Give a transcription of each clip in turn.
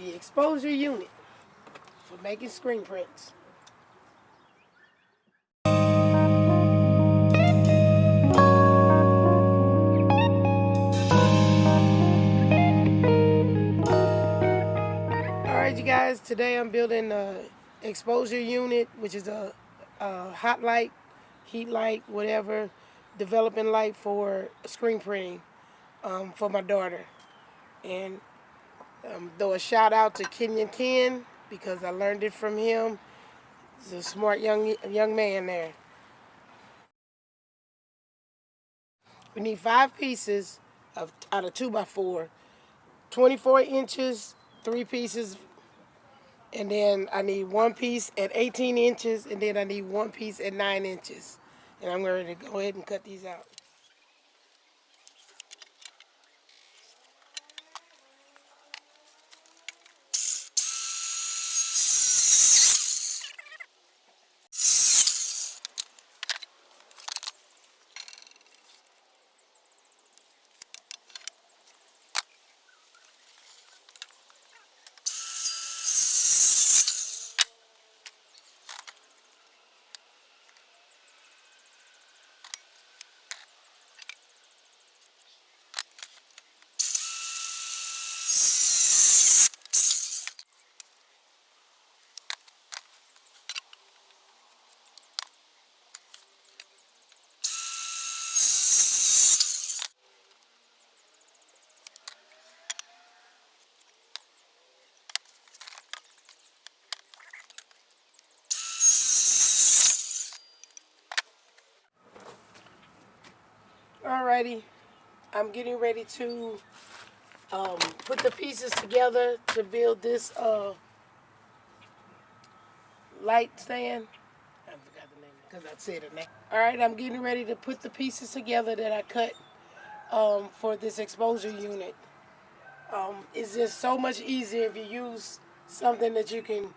the exposure unit for making screen prints. Alright, you guys, today I'm building a exposure unit, which is a hot light, heat light, whatever, developing light for screen printing for my daughter. And throw a shout out to Kenyonken because I learned it from him. He's a smart young man there. We need 5 pieces out of 2x4, 24 inches, 3 pieces, and then I need 1 piece at 18 inches, and then I need 1 piece at 9 inches. And I'm ready to go ahead and cut these out. Alrighty, I'm getting ready to put the pieces together to build this light stand. I forgot the name because I said it now. Alright, I'm getting ready to put the pieces together that I cut for this exposure unit. It's just so much easier if you use something that you can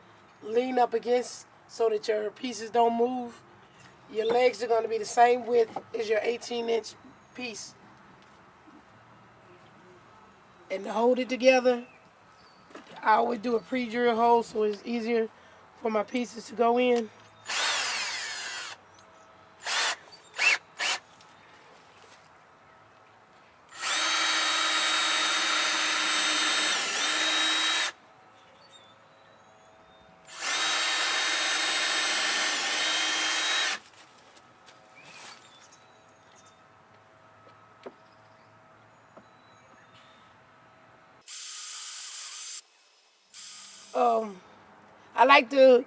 lean up against so that your pieces don't move. Your legs are going to be the same width as your 18-inch piece. And to hold it together, I always do a pre-drill hole so it's easier for my pieces to go in. I like to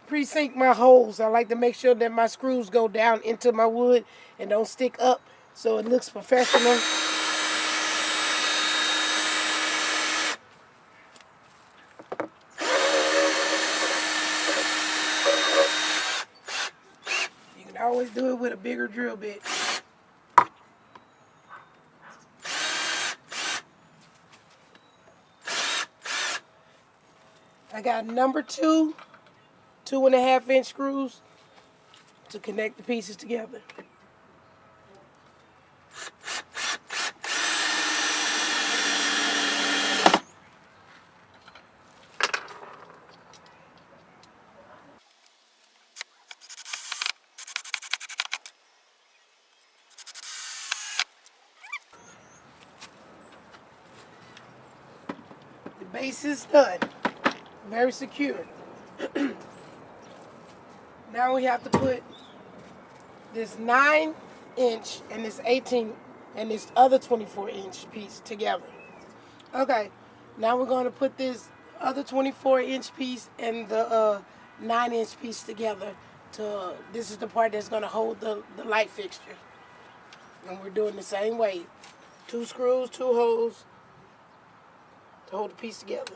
pre-sink my holes. I like to make sure that my screws go down into my wood and don't stick up so it looks professional. You can always do it with a bigger drill bit. I got number 2, 2.5-inch screws to connect the pieces together. The base is done. Very secure. Now we have to put this 9-inch and this 18 and this other 24-inch piece together. Okay, now we're going to put this other 24-inch piece and the 9-inch piece together. This is the part that's going to hold the light fixture. And we're doing the same way. 2 screws, 2 holes to hold the piece together.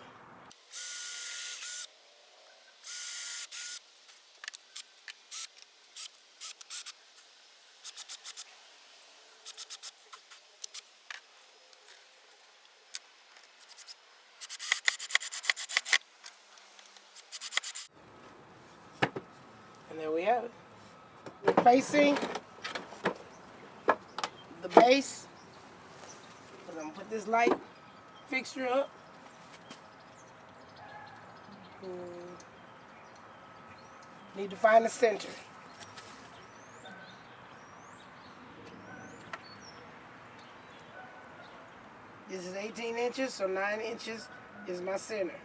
And there we have it. Replacing the base. I'm going to put this light fixture up. Need to find the center. This is 18 inches, so 9 inches is my center.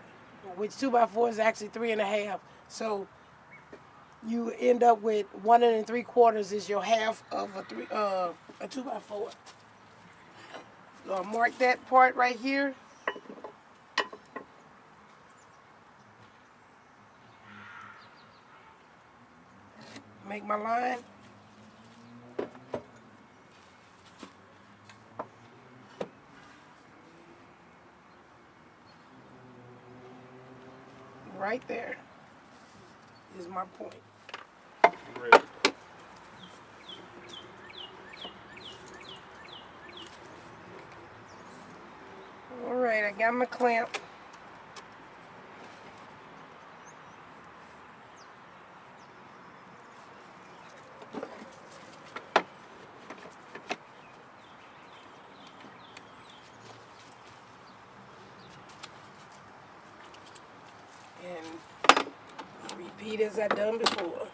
Which 2x4 is actually 3.5. So you end up with 1 3/4 is your half of a 2x4. So I'll mark that part right here. Make my line. Right there is my point. Great. All right, I got my clamp. And repeat as I done before.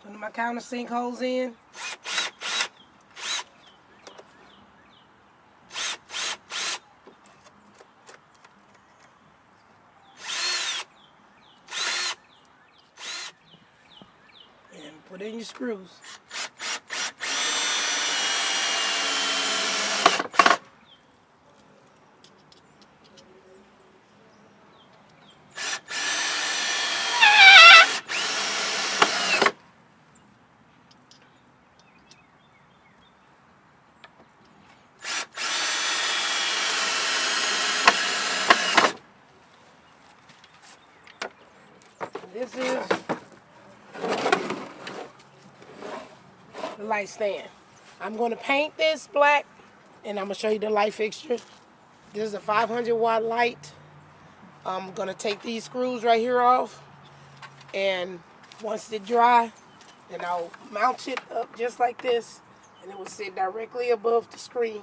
Putting my countersink holes in. And put in your screws. This is the light stand. I'm going to paint this black, and I'm going to show you the light fixture. This is a 500-watt light. I'm going to take these screws right here off, and once they dry, then I'll mount it up just like this, and it will sit directly above the screen,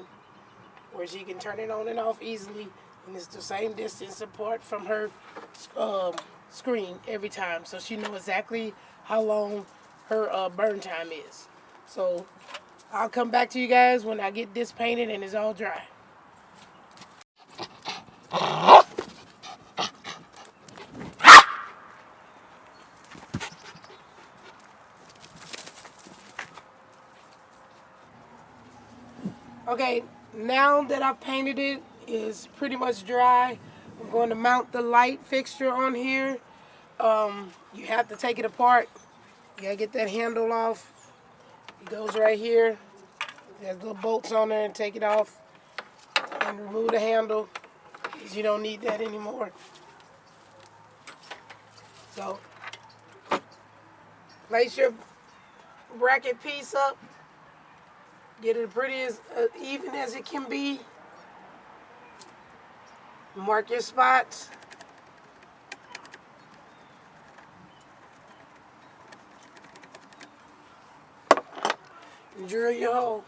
where she can turn it on and off easily, and it's the same distance apart from her screen every time, so she knows exactly how long her burn time is. So I'll come back to you guys when I get this painted and it's all dry. Okay, now that I've painted it, it's pretty much dry. I'm going to mount the light fixture on here. You have to take it apart. You gotta get that handle off. It goes right here. There's little bolts on there, and take it off and remove the handle because you don't need that anymore. So place your bracket piece up. Get it pretty as even as it can be. Mark your spots. And drill your hole.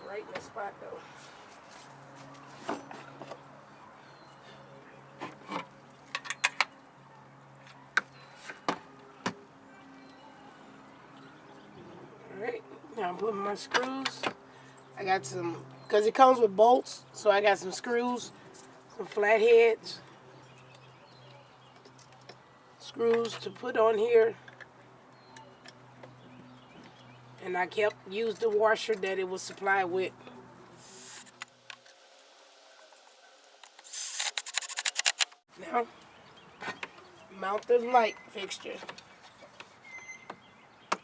Right in the spot though. Alright, now I'm putting my screws. I got some, because it comes with bolts, so I got some screws, some flatheads, screws to put on here. And I used the washer that it was supplied with. Now, mount the light fixture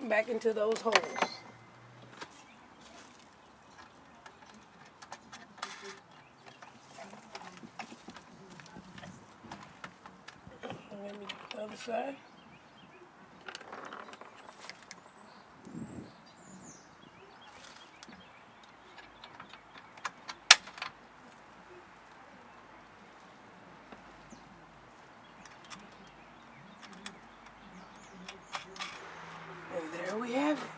back into those holes. Let me other side. And there we have it.